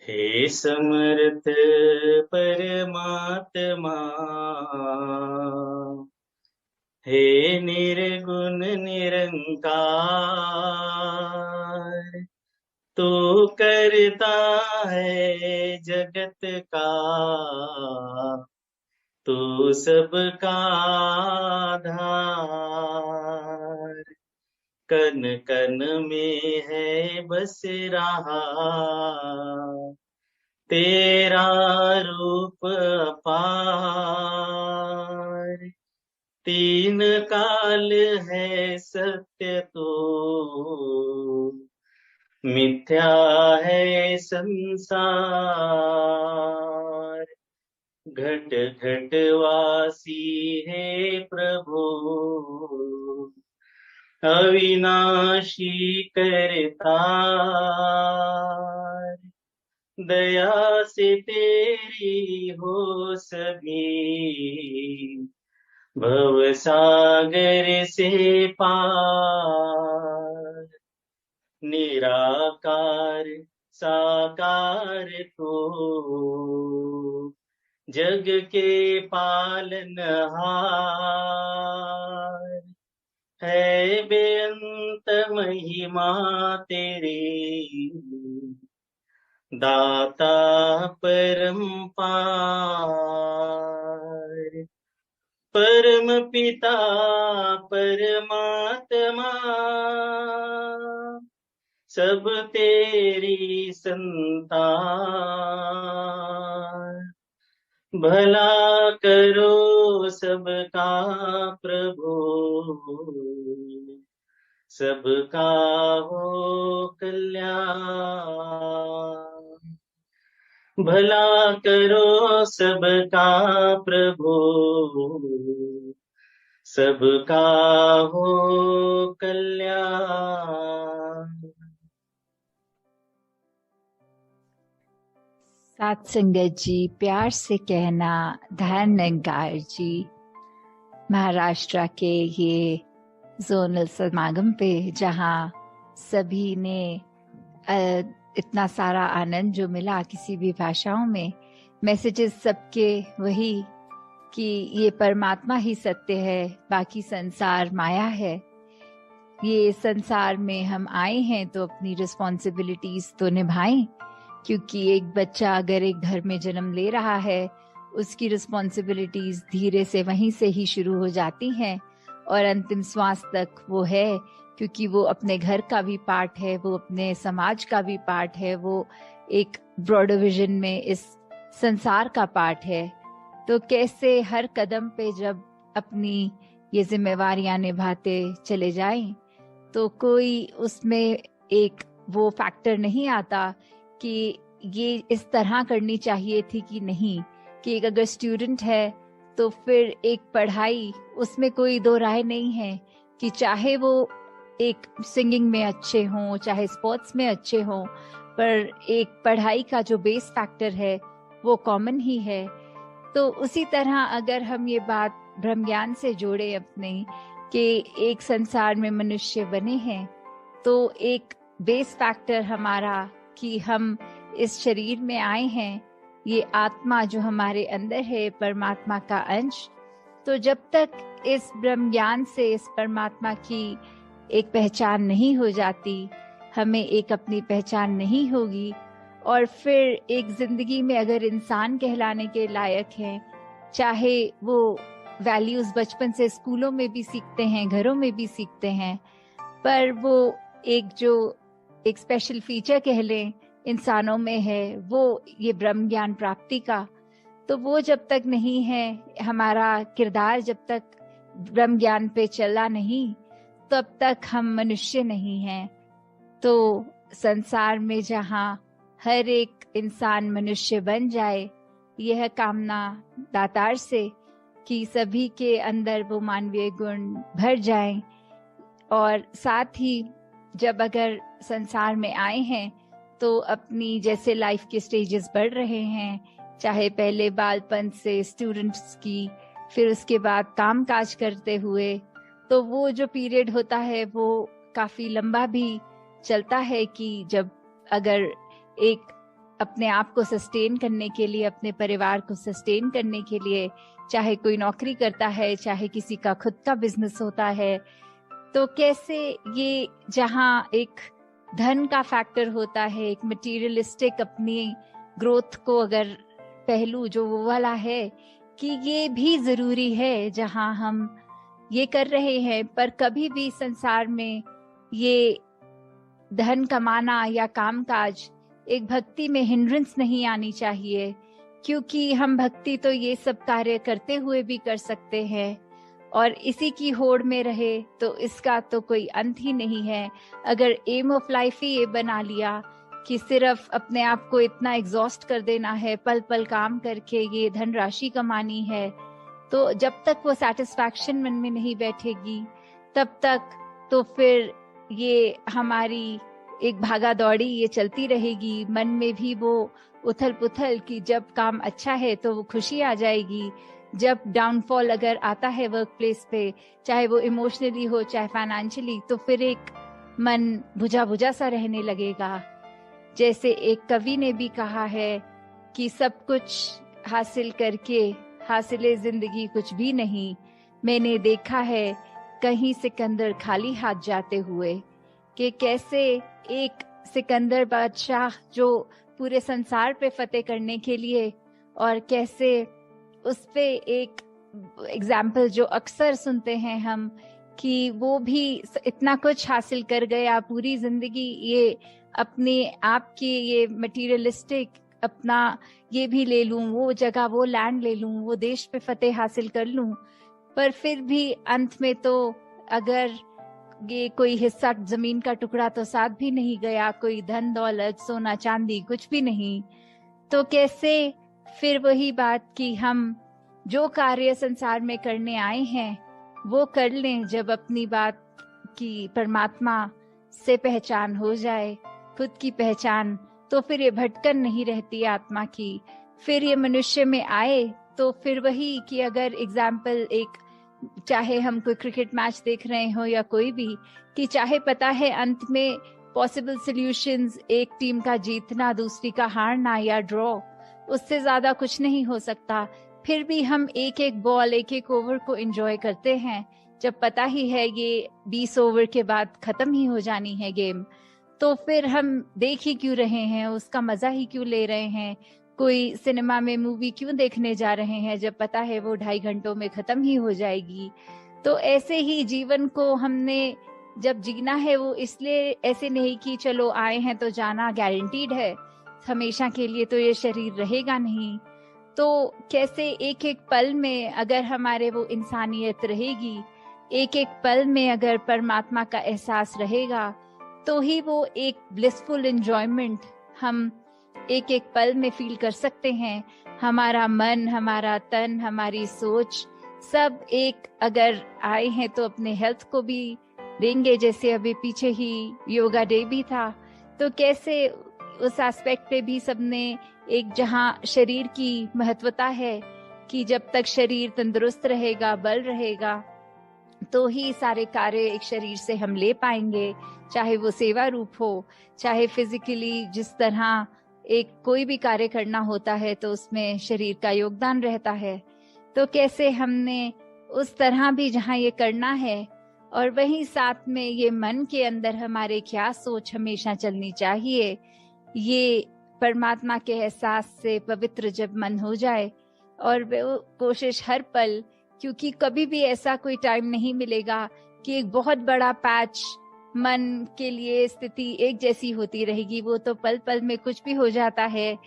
हे समर्थ परमात्मा, हे निर्गुण निरंकार, तू करता है जगत का, तू सबका आधार। कन कन में है बस रहा तेरा रूप अपार। तीन काल है सत्य तो मिथ्या है संसार। घट घट वासी है प्रभु, अविनाशी करतार। दया से तेरी हो सभी, भव सागर से पार। निराकार साकार तो जग के पालनहार। है बेअंत महिमा तेरी, दाता परम्पार। परम पिता परमात्मा, सब तेरी संतान। भला करो सबका प्रभु, सबका हो कल्याण। भला करो सबका प्रभु, सबका हो कल्याण। सात संगत जी, प्यार से कहना धन नंगार जी, महाराष्ट्र के ये जोनल समागम पे जहाँ सभी ने इतना सारा आनंद जो मिला किसी भी भाषाओं में, मैसेजेस सबके वही कि ये परमात्मा ही सत्य है, बाकी संसार माया है। ये संसार में हम आए हैं तो अपनी रिस्पॉन्सिबिलिटीज तो निभाएं, क्योंकि एक बच्चा अगर एक घर में जन्म ले रहा है, उसकी रिस्पॉन्सिबिलिटीज धीरे से वहीं से ही शुरू हो जाती हैं और अंतिम श्वास तक वो है, क्योंकि वो अपने घर का भी पार्ट है, वो अपने समाज का भी पार्ट है, वो एक ब्रॉडर विजन में इस संसार का पार्ट है। तो कैसे हर कदम पे जब अपनी ये जिम्मेवारियां निभाते चले जाएं, तो कोई उसमें एक वो फैक्टर नहीं आता कि ये इस तरह करनी चाहिए थी कि नहीं, कि एक अगर स्टूडेंट है तो फिर एक पढ़ाई, उसमें कोई दो राय नहीं है कि चाहे वो एक सिंगिंग में अच्छे हों, चाहे स्पोर्ट्स में अच्छे हों, पर एक पढ़ाई का जो बेस फैक्टर है वो कॉमन ही है। तो उसी तरह अगर हम ये बात ब्रह्म ज्ञान से जोड़े अपने, कि एक संसार में मनुष्य बने हैं, तो एक बेस फैक्टर हमारा कि हम इस शरीर में आए हैं, ये आत्मा जो हमारे अंदर है परमात्मा का अंश। तो जब तक इस ब्रह्म ज्ञान से इस परमात्मा की एक पहचान नहीं हो जाती, हमें एक अपनी पहचान नहीं होगी। और फिर एक जिंदगी में अगर इंसान कहलाने के लायक है, चाहे वो वैल्यूज बचपन से स्कूलों में भी सीखते हैं, घरों में भी सीखते हैं, पर वो एक जो एक स्पेशल फीचर कह लें इंसानों में है, वो ये ब्रह्म ज्ञान प्राप्ति का, तो वो जब तक नहीं है, हमारा किरदार जब तक ब्रह्म ज्ञान पे चला नहीं, तब तक हम मनुष्य नहीं हैं। तो संसार में जहाँ हर एक इंसान मनुष्य बन जाए, यह कामना दातार से कि सभी के अंदर वो मानवीय गुण भर जाएं। और साथ ही जब अगर संसार में आए हैं तो अपनी जैसे लाइफ के स्टेजेस बढ़ रहे हैं, चाहे पहले बालपन से स्टूडेंट्स की, फिर उसके बाद कामकाज करते हुए, तो वो जो पीरियड होता है वो काफी लंबा भी चलता है कि जब अगर एक अपने आप को सस्टेन करने के लिए, अपने परिवार को सस्टेन करने के लिए, चाहे कोई नौकरी करता है, चाहे किसी का खुद का बिजनेस होता है, तो कैसे ये जहाँ एक धन का फैक्टर होता है, एक मटेरियलिस्टिक अपनी ग्रोथ को अगर पहलू जो वो वाला है कि ये भी जरूरी है जहाँ हम ये कर रहे हैं, पर कभी भी संसार में ये धन कमाना या कामकाज एक भक्ति में हिंड्रेंस नहीं आनी चाहिए, क्योंकि हम भक्ति तो ये सब कार्य करते हुए भी कर सकते हैं और इसी की होड़ में रहे तो इसका तो कोई अंत ही नहीं है। अगर एम ऑफ लाइफ ही ये बना लिया कि सिर्फ अपने आप को इतना एग्जॉस्ट कर देना है, पल पल काम करके ये धनराशि कमानी है, तो जब तक वो सेटिस्फैक्शन मन में नहीं बैठेगी तब तक तो फिर ये हमारी एक भागा दौड़ी ये चलती रहेगी। मन में भी वो उथल पुथल कि जब काम अच्छा है तो वो खुशी आ जाएगी, जब डाउनफॉल अगर आता है वर्क प्लेस पे, चाहे वो इमोशनली हो चाहे फाइनेंशियली, तो फिर एक मन बुझा बुझा सा रहने लगेगा। जैसे एक कवि ने भी कहा है कि सब कुछ हासिल करके हासिले जिंदगी कुछ भी नहीं, मैंने देखा है कहीं सिकंदर खाली हाथ जाते हुए। कि कैसे एक सिकंदर बादशाह जो पूरे संसार पे फतेह करने के लिए, और कैसे उस पे एक एग्जाम्पल जो अक्सर सुनते हैं हम कि वो भी इतना कुछ हासिल कर गया, पूरी जिंदगी ये अपने आप की ये मटेरियलिस्टिक अपना ये भी ले लूं, वो जगह वो लैंड ले लूं, वो देश पे फतेह हासिल कर लूं, पर फिर भी अंत में तो अगर ये कोई हिस्सा जमीन का टुकड़ा तो साथ भी नहीं गया, कोई धन दौलत सोना चांदी कुछ भी नहीं, तो कैसे फिर वही बात कि हम जो कार्य संसार में करने आए हैं वो कर लें। जब अपनी बात की परमात्मा से पहचान हो जाए, खुद की पहचान, तो फिर ये भटकन नहीं रहती आत्मा की। फिर ये मनुष्य में आए तो फिर वही कि अगर एग्जाम्पल एक, चाहे हम कोई क्रिकेट मैच देख रहे हो या कोई भी, कि चाहे पता है अंत में पॉसिबल सॉल्यूशंस एक टीम का जीतना दूसरी का हारना या ड्रॉ, उससे ज्यादा कुछ नहीं हो सकता, फिर भी हम एक एक बॉल एक एक ओवर को एंजॉय करते हैं, जब पता ही है ये 20 ओवर के बाद खत्म ही हो जानी है गेम। तो फिर हम देख ही क्यों रहे हैं, उसका मजा ही क्यों ले रहे हैं, कोई सिनेमा में मूवी क्यों देखने जा रहे हैं जब पता है वो 2.5 घंटों में खत्म ही हो जाएगी। तो ऐसे ही जीवन को हमने जब जीना है वो इसलिए ऐसे नहीं कि चलो आए हैं तो जाना गारंटीड है, हमेशा के लिए तो ये शरीर रहेगा नहीं। तो कैसे एक एक पल में अगर हमारे वो इंसानियत रहेगी, एक एक पल में अगर परमात्मा का एहसास रहेगा, तो ही वो एक ब्लिसफुल एंजॉयमेंट हम एक एक पल में फील कर सकते हैं। हमारा मन, हमारा तन, हमारी सोच सब एक अगर आए हैं तो अपने हेल्थ को भी देंगे। जैसे अभी पीछे ही योगा डे भी था, तो कैसे उस एस्पेक्ट पे भी सबने एक, जहाँ शरीर की महत्वता है कि जब तक शरीर तंदुरुस्त रहेगा, बल रहेगा, तो ही सारे कार्य एक शरीर से हम ले पाएंगे, चाहे वो सेवा रूप हो, चाहे फिजिकली जिस तरह एक कोई भी कार्य करना होता है तो उसमें शरीर का योगदान रहता है। तो कैसे हमने उस तरह भी जहाँ ये करना है, और वहीं साथ में ये मन के अंदर हमारे क्या सोच हमेशा चलनी चाहिए, ये परमात्मा के एहसास से पवित्र जब मन हो जाए, और वो कोशिश हर पल, क्योंकि कभी भी ऐसा कोई टाइम नहीं मिलेगा कि एक बहुत बड़ा पैच मन के लिए स्थिति एक जैसी होती रहेगी। वो तो पल पल में कुछ भी हो जाता है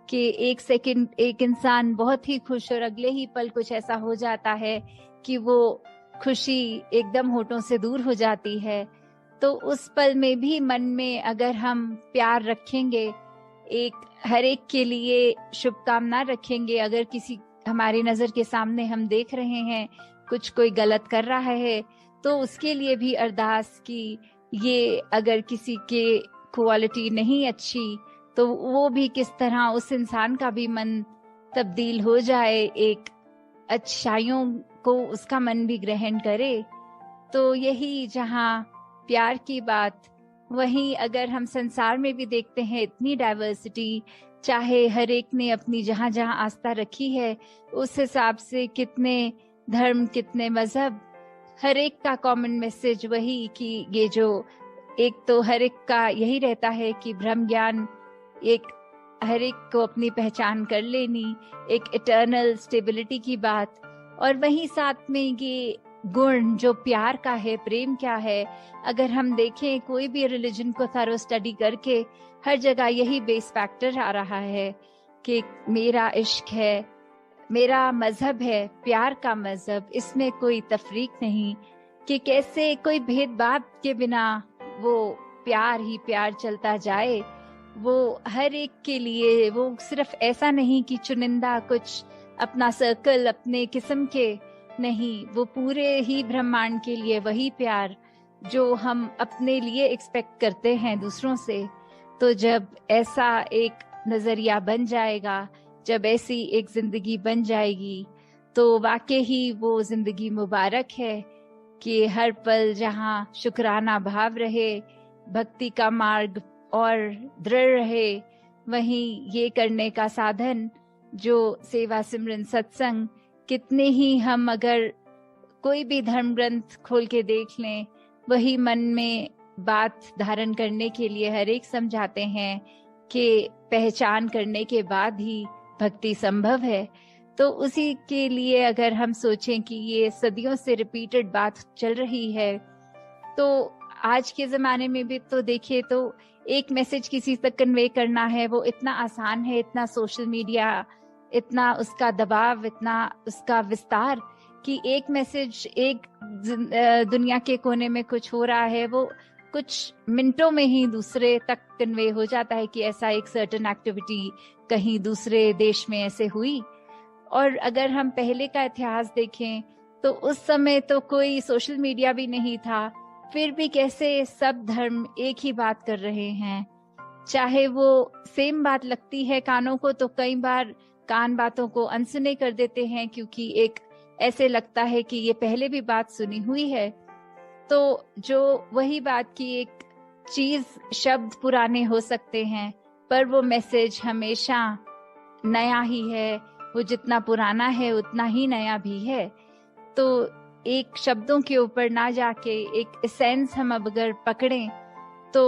कि एक सेकंड एक इंसान बहुत ही खुश और अगले ही पल कुछ ऐसा हो जाता है कि वो खुशी एकदम होठों से दूर हो जाती है। तो उस पल में भी मन में अगर हम प्यार रखेंगे, एक हर एक के लिए शुभकामना रखेंगे, अगर किसी हमारी नजर के सामने हम देख रहे हैं कुछ कोई गलत कर रहा है तो उसके लिए भी अरदास की, ये अगर किसी के क्वालिटी नहीं अच्छी तो वो भी किस तरह उस इंसान का भी मन तब्दील हो जाए, एक अच्छाइयों को उसका मन भी ग्रहण करे। तो यही जहाँ प्यार की बात, वहीं अगर हम संसार में भी देखते हैं इतनी डाइवर्सिटी, चाहे हर एक ने अपनी जहाँ जहाँ आस्था रखी है उस हिसाब से कितने धर्म, कितने मजहब, हर एक का कॉमन मैसेज वही कि ये जो एक तो हर एक का यही रहता है कि ब्रह्म ज्ञान, एक हर एक को अपनी पहचान कर लेनी, एक इटर्नल स्टेबिलिटी की बात, और वहीं साथ में ये गुण जो प्यार का है, प्रेम क्या है। अगर हम देखें कोई भी रिलीजन को थरो स्टडी करके हर जगह यही बेस फैक्टर आ रहा है कि मेरा इश्क है, मेरा मजहब है, प्यार का मजहब, इसमें कोई तफरीक नहीं कि कैसे कोई भेदभाव के बिना वो प्यार ही प्यार चलता जाए। वो हर एक के लिए, वो सिर्फ ऐसा नहीं कि चुनिंदा कुछ अपना सर्कल अपने किस्म के, नहीं, वो पूरे ही ब्रह्मांड के लिए वही प्यार जो हम अपने लिए एक्सपेक्ट करते हैं दूसरों से। तो जब ऐसा एक नजरिया बन जाएगा, जब ऐसी एक जिंदगी बन जाएगी, तो वाकई ही वो जिंदगी मुबारक है कि हर पल जहाँ शुक्राना भाव रहे, भक्ति का मार्ग और दृढ़ रहे, वहीं ये करने का साधन जो सेवा सिमरन सत्संग, कितने ही हम अगर कोई भी धर्म ग्रंथ खोल के देख लें, वही मन में बात धारण करने के लिए हर एक समझाते हैं कि पहचान करने के बाद ही भक्ति संभव है। तो उसी के लिए अगर हम सोचें कि ये सदियों से रिपीटेड बात चल रही है, तो आज के जमाने में भी तो देखिए तो एक मैसेज किसी तक कन्वे करना है, वो इतना आसान है, इतना सोशल मीडिया, इतना उसका दबाव, इतना उसका विस्तार कि एक मैसेज एक दुनिया के कोने में कुछ हो रहा है, वो कुछ मिनटों में ही दूसरे तक कन्वे हो जाता है कि ऐसा एक सर्टेन एक्टिविटी कहीं दूसरे देश में ऐसे हुई। और अगर हम पहले का इतिहास देखें तो उस समय तो कोई सोशल मीडिया भी नहीं था, फिर भी कैसे सब धर्म एक ही बात कर रहे हैं। चाहे वो सेम बात लगती है कानों को, तो कई बार कान बातों को अनसुने कर देते हैं क्योंकि एक ऐसे लगता है कि ये पहले भी बात सुनी हुई है। तो जो वही बात की एक चीज, शब्द पुराने हो सकते हैं पर वो मैसेज हमेशा नया ही है, वो जितना पुराना है उतना ही नया भी है। तो एक शब्दों के ऊपर ना जाके एक एसेंस हम अब अगर पकड़ें तो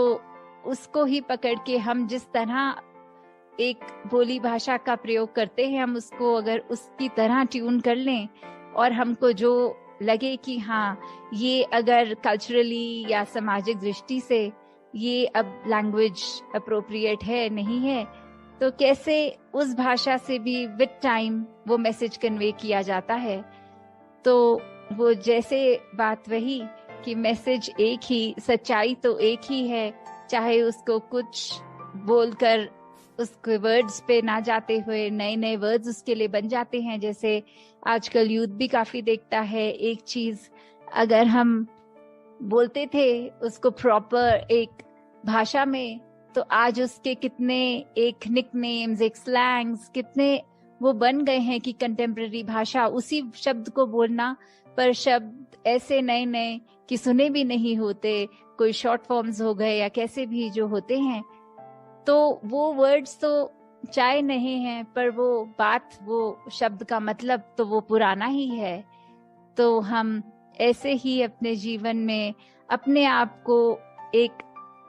उसको ही पकड़ के हम जिस तरह एक बोली भाषा का प्रयोग करते हैं, हम उसको अगर उसकी तरह ट्यून कर लें और हमको जो लगे कि हाँ ये अगर कल्चरली या सामाजिक दृष्टि से ये अब लैंग्वेज अप्रोप्रिएट है, नहीं है, तो कैसे उस भाषा से भी विद टाइम वो मैसेज कन्वे किया जाता है। तो वो जैसे बात वही कि मैसेज एक ही, सच्चाई तो एक ही है, चाहे उसको कुछ बोलकर उसके वर्ड्स पे ना जाते हुए नए नए वर्ड्स उसके लिए बन जाते हैं। जैसे आजकल यूथ भी काफी देखता है, एक चीज अगर हम बोलते थे उसको प्रॉपर एक भाषा में, तो आज उसके कितने एक निकनेम्स, एक स्लैंग्स कितने वो बन गए हैं कि कंटेम्पररी भाषा, उसी शब्द को बोलना, पर शब्द ऐसे नए नए कि सुने भी नहीं होते, कोई शॉर्ट फॉर्म्स हो गए या कैसे भी जो होते हैं। तो वो वर्ड्स तो चाहे नहीं हैं पर वो बात, वो शब्द का मतलब तो वो पुराना ही है। तो हम ऐसे ही अपने जीवन में अपने आप को एक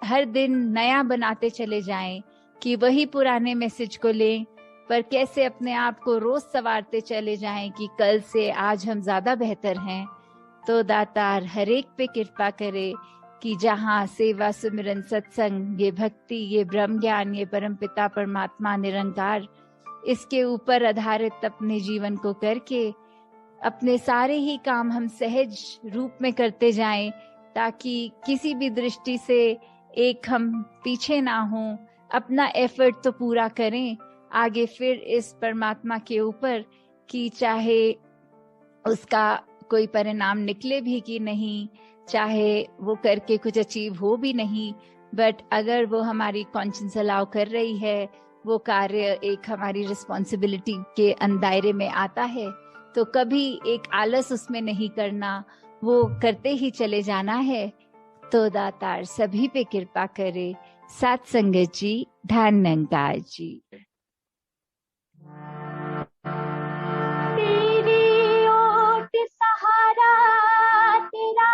हर दिन नया बनाते चले जाएं कि वही पुराने मैसेज को लें, पर कैसे अपने आप को रोज संवारते चले जाएं कि कल से आज हम ज्यादा बेहतर हैं। तो दातार हर एक पे कृपा करे कि जहाँ सेवा सुमिरन सत्संग, ये भक्ति, ये ब्रह्म ज्ञान, ये परमपिता परमात्मा निरंकार, इसके ऊपर आधारित अपने जीवन को करके अपने सारे ही काम हम सहज रूप में करते जाएं, ताकि किसी भी दृष्टि से एक हम पीछे ना हों, अपना एफर्ट तो पूरा करें आगे फिर इस परमात्मा के ऊपर कि चाहे उसका कोई परिणाम निकले भी कि नहीं, चाहे वो करके कुछ अचीव हो भी नहीं, बट अगर वो हमारी कॉन्शियस अलाउ कर रही है, वो कार्य एक हमारी रिस्पॉन्सिबिलिटी के दायरे में आता है, तो कभी एक आलस उसमें नहीं करना, वो करते ही चले जाना है। तो दातार सभी पे कृपा करे। सत्संगत जी, धन निरंकार जी। तेरी ओट सहारा तेरा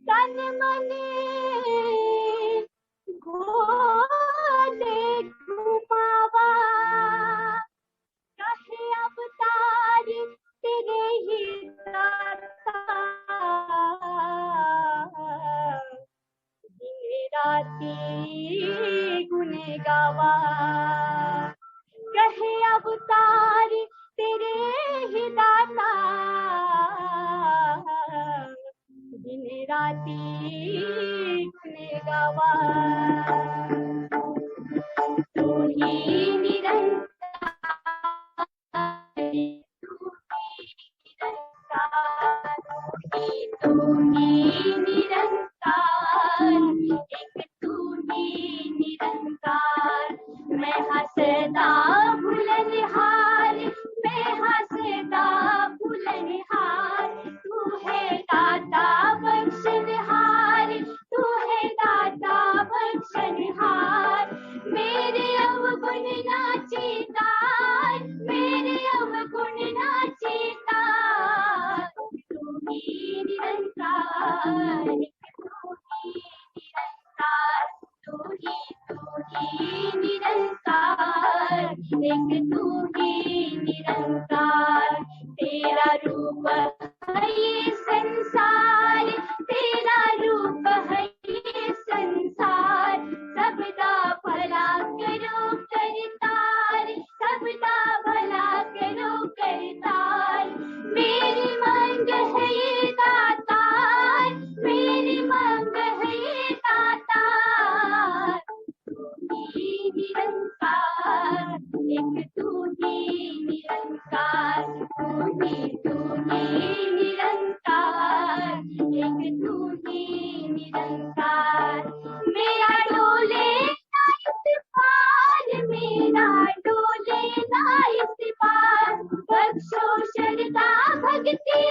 तन मन गोदे घुमावा कहे अवतार तेरे ही दाता दिन राती गुन गावा कहे अवतार तेरे ही दाता दिन राती गुन गावा तू ही निरंकार तू ही निरंकार एक तू ही निरंकार मैं हंसदा भुलनहार मैं हंसदा भुलनहार तू है दाता बख्शनहार तू है दाता बख्शनहार मेरे अवगुण नाचेदार मेरे अवगुण नाचेदार तू ही निरंकार तू ही निरंकार एक तू ही निरंकार तेरा रूप है ये संसार तेरा रूप है ये संसार सबदा भला करो करतार सबदा भला करो करतार मेरी मांग है ये दातार मेरी मांग है ये दातार तू ही निरंकार एक तू ही निरंकार तू ही निरंकार एक तू ही निरंकार मेरा डोले ना इस पार मेरा डोले ना इस पार बख्शो शरदा भक्ति